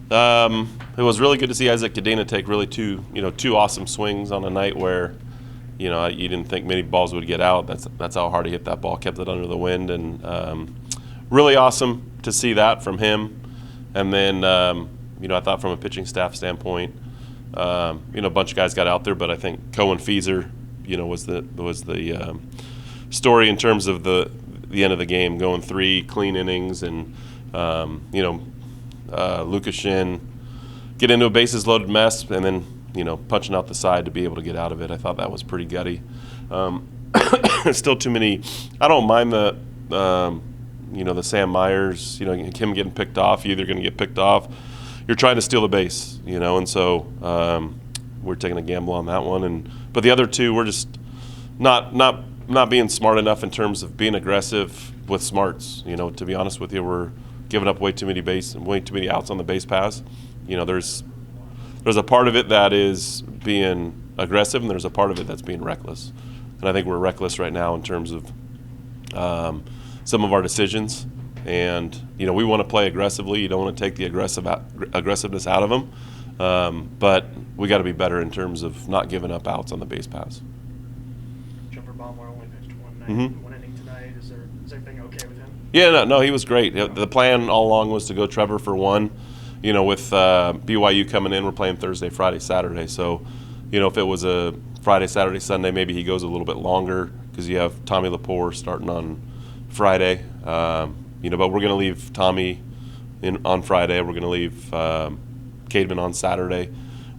It was really good to see Isaac Cadena take really two awesome swings on a night where, you didn't think many balls would get out. That's how hard he hit that ball, kept it under the wind, and really awesome to see that from him. And then, I thought from a pitching staff standpoint, a bunch of guys got out there, but I think Cohen Feser, was the story in terms of the end of the game, going 3 clean innings, and Lucas Shin get into a bases loaded mess, and then punching out the side to be able to get out of it. I thought that was pretty gutty. Still too many. I don't mind the Sam Myers, him getting picked off. You're either going to get picked off, you're trying to steal the base, and so we're taking a gamble on that one. But the other two, we're just not being smart enough in terms of being aggressive with smarts. To be honest with you, we're giving up way too many outs on the base pass. There's a part of it that is being aggressive, and there's a part of it that's being reckless. And I think we're reckless right now in terms of some of our decisions. And we want to play aggressively. You don't want to take the aggressiveness out of them, but we got to be better in terms of not giving up outs on the base pass. Trevor Baumler only pitched one inning tonight. Is everything okay with him? Yeah, no, he was great. The plan all along was to go Trevor for one. With BYU coming in, we're playing Thursday, Friday, Saturday. So, if it was a Friday, Saturday, Sunday, maybe he goes a little bit longer because you have Tommy Lepore starting on Friday. But we're going to leave Tommy on Friday. We're going to leave Cademan on Saturday.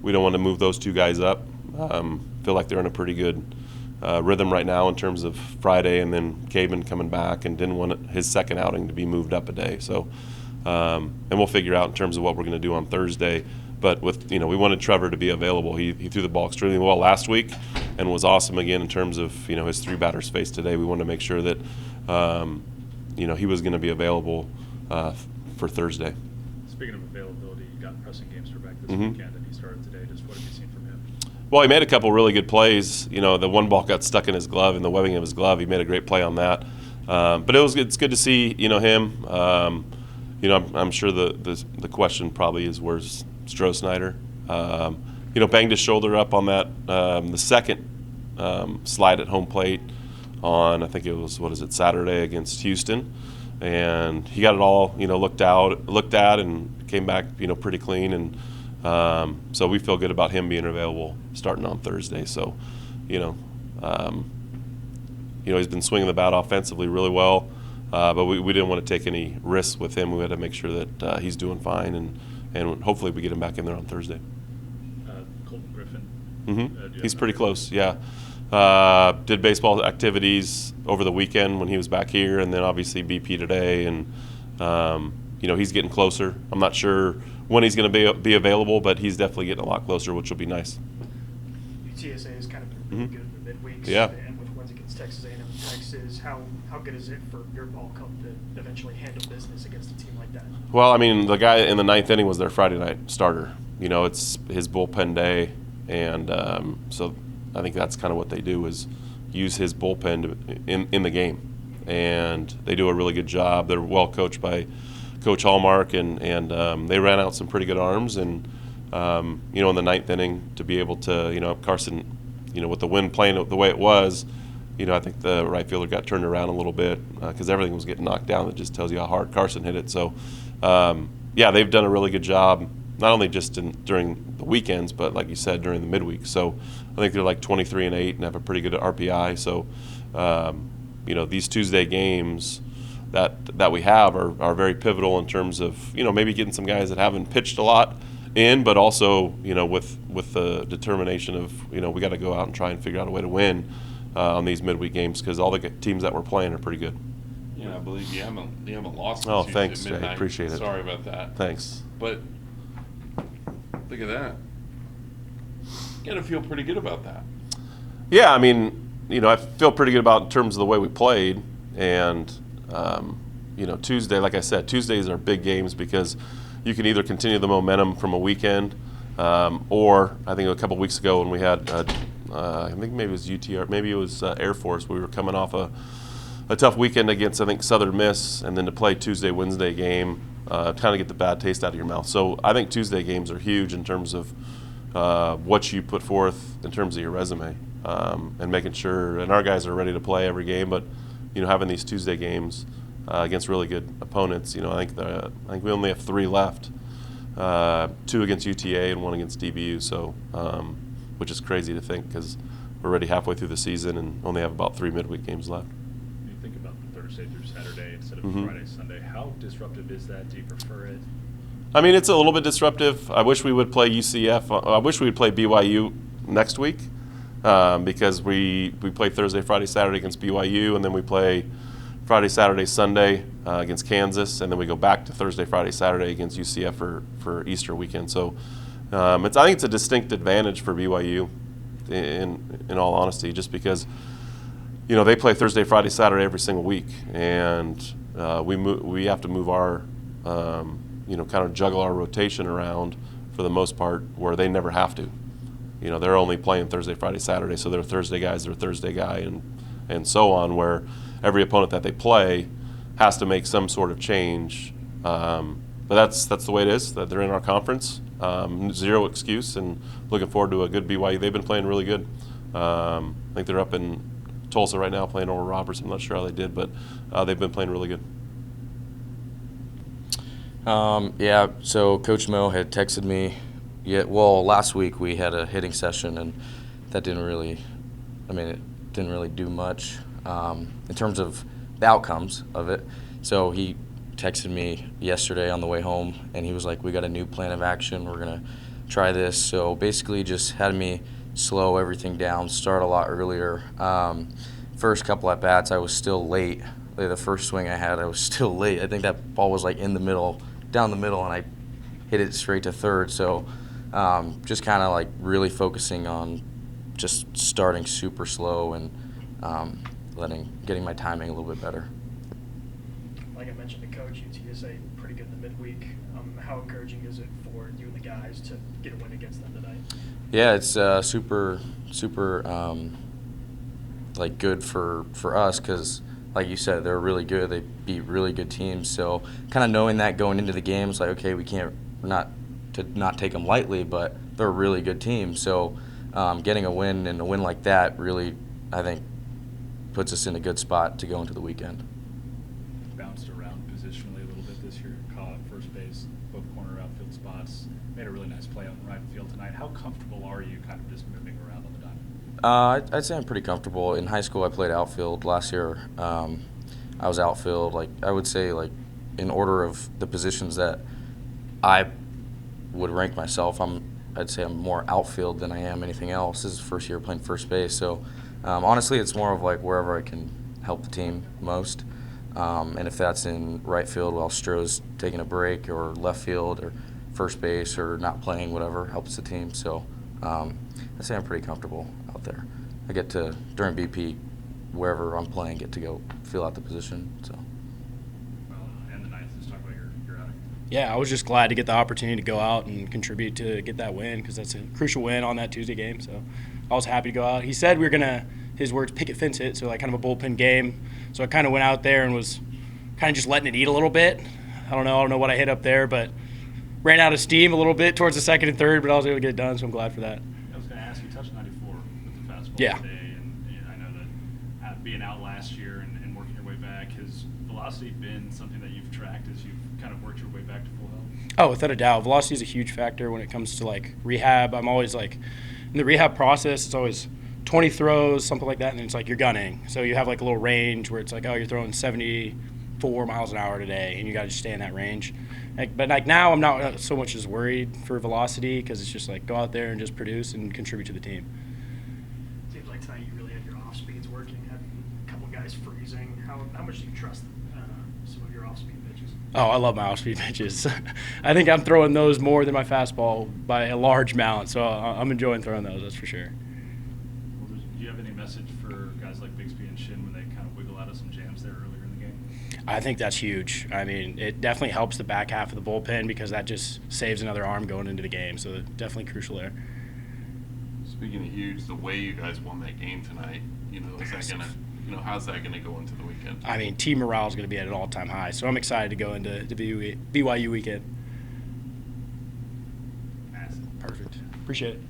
We don't want to move those two guys up. Feel like they're in a pretty good rhythm right now in terms of Friday, and then Cademan coming back, and didn't want his second outing to be moved up a day. So. And we'll figure out in terms of what we're going to do on Thursday. But we wanted Trevor to be available. He threw the ball extremely well last week and was awesome again in terms of his 3 batters faced today. We wanted to make sure that he was going to be available for Thursday. Speaking of availability, you got pressing games for back this weekend, and he started today. Just what have you seen from him? Well, he made a couple really good plays. The one ball got stuck in his glove, in the webbing of his glove. He made a great play on that. But it's good to see him. I'm sure the question probably is, where's Stroh-Snyder? Banged his shoulder up on that the second slide at home plate on, I think it was, Saturday against Houston, and he got it all looked at and came back pretty clean, and so we feel good about him being available starting on Thursday. So he's been swinging the bat offensively really well. But we didn't want to take any risks with him. We had to make sure that he's doing fine, and hopefully we get him back in there on Thursday. Colton Griffin. He's pretty close, yeah. Did baseball activities over the weekend when he was back here, and then obviously BP today, and he's getting closer. I'm not sure when he's going to be available, but he's definitely getting a lot closer, which will be nice. UTSA has kind of been really good in the midweeks. Yeah. And with wins against Texas A&M and Texas, how good is it for your ball club to eventually handle business against a team like that? Well, the guy in the 9th inning was their Friday night starter. It's his bullpen day, and so I think that's kind of what they do, is use his bullpen in the game. And they do a really good job. They're well coached by Coach Hallmark, and they ran out some pretty good arms. And, in the 9th inning to be able to, Carson, with the wind playing the way it was, I think the right fielder got turned around a little bit because everything was getting knocked down. That just tells you how hard Carson hit it. So, they've done a really good job, not only just during the weekends, but like you said, during the midweek. So I think they're like 23-8 and have a pretty good RPI. So, these Tuesday games that we have are very pivotal in terms of, maybe getting some guys that haven't pitched a lot in, but also, with the determination of, we got to go out and try and figure out a way to win on these midweek games, because all the teams that we're playing are pretty good. I believe you haven't lost. Oh, thanks, Jay. Appreciate it. Sorry about that. Thanks. But look at that. You got to feel pretty good about that. Yeah, I feel pretty good about in terms of the way we played, and Tuesday, like I said, Tuesdays are big games because you can either continue the momentum from a weekend, or I think a couple weeks ago when we had, I think maybe it was UTR, maybe it was Air Force. We were coming off a a tough weekend against, I think, Southern Miss, and then to play Tuesday, Wednesday game, kind of get the bad taste out of your mouth. So I think Tuesday games are huge in terms of what you put forth in terms of your resume, and making sure, and our guys are ready to play every game, but having these Tuesday games against really good opponents. I think we only have 3 left, 2 against UTA and 1 against DBU. So, which is crazy to think because we're already halfway through the season and only have about 3 midweek games left. When you think about the Thursday through Saturday instead of Friday, Sunday, how disruptive is that? Do you prefer it? I mean, it's a little bit disruptive. I wish we would play UCF. I wish we would play BYU next week, because we play Thursday, Friday, Saturday against BYU, and then we play Friday, Saturday, Sunday against Kansas, and then we go back to Thursday, Friday, Saturday against UCF for Easter weekend. So I think it's a distinct advantage for BYU, in all honesty, just because they play Thursday, Friday, Saturday every single week, and we have to move our kind of juggle our rotation around for the most part, where they never have to. They're only playing Thursday, Friday, Saturday, so they're Thursday guys, they're Thursday guy, and so on, where every opponent that they play has to make some sort of change. But that's the way it is, that they're in our conference. Zero excuse, and looking forward to a good BYU. They've been playing really good. I think they're up in Tulsa right now playing over Roberts. I'm not sure how they did, but they've been playing really good. So Coach Mo had texted me. Last week we had a hitting session, and that didn't really do much in terms of the outcomes of it. So he texted me yesterday on the way home, and he was like, we got a new plan of action. We're going to try this. So basically just had me slow everything down, start a lot earlier. First couple at bats, I was still late. The first swing I had, I was still late. I think that ball was like in the middle, down the middle, and I hit it straight to third. So just kind of like really focusing on just starting super slow and getting my timing a little bit better. Like I mentioned to Coach, UTSA pretty good in the midweek. How encouraging is it for you and the guys to get a win against them tonight? Yeah, it's super good for us because, like you said, they're really good. They beat really good teams. So kind of knowing that going into the game, it's like, okay, we can't not take them lightly, but they're a really good team. So getting a win, and a win like that really, I think, puts us in a good spot to go into the weekend. Bounced around positionally a little bit this year, caught first base, both corner outfield spots, made a really nice play on the right field tonight. How comfortable are you kind of just moving around on the diamond? I'd say I'm pretty comfortable. In high school, I played outfield. Last year, I was outfield. I would say, in order of the positions that I would rank myself, I'd say I'm more outfield than I am anything else. This is the first year playing first base, so honestly, it's more of wherever I can help the team most. And if that's in right field while Stroh's taking a break, or left field, or first base, or not playing, whatever helps the team. So I'd say I'm pretty comfortable out there. I get to, during BP, wherever I'm playing, get to go feel out the position. So. Well, and the ninth, let's talk about your outing. Yeah, I was just glad to get the opportunity to go out and contribute to get that win, because that's a crucial win on that Tuesday game. So I was happy to go out. He said we were going to, his words, picket fence it, so kind of a bullpen game. So I kind of went out there and was kind of just letting it eat a little bit. I don't know what I hit up there, but ran out of steam a little bit towards the second and third, but I was able to get it done, so I'm glad for that. I was going to ask, you touched 94 with the fastball Yeah. today, and I know that being out last year and working your way back, has velocity been something that you've tracked as you've kind of worked your way back to full health? Oh, without a doubt. Velocity is a huge factor when it comes to rehab. I'm always in the rehab process, it's always 20 throws, something like that, and then it's you're gunning. So you have a little range where it's you're throwing 74 miles an hour today, and you got to just stay in that range. But now I'm not so much as worried for velocity, because it's just go out there and just produce and contribute to the team. Seems like tonight you really had your off speeds working, had a couple guys freezing. How much do you trust some of your off speed pitches? Oh, I love my off-speed pitches. I think I'm throwing those more than my fastball by a large amount, so I'm enjoying throwing those, that's for sure. Well, do you have any message for guys like Bixby and Shin when they kind of wiggle out of some jams there earlier in the game? I think that's huge. I mean, it definitely helps the back half of the bullpen, because that just saves another arm going into the game, so definitely crucial there. Speaking of huge, the way you guys won that game tonight, is that going to how's that going to go into the weekend? I mean, team morale is going to be at an all-time high, so I'm excited to go into BYU weekend. Perfect. Appreciate it.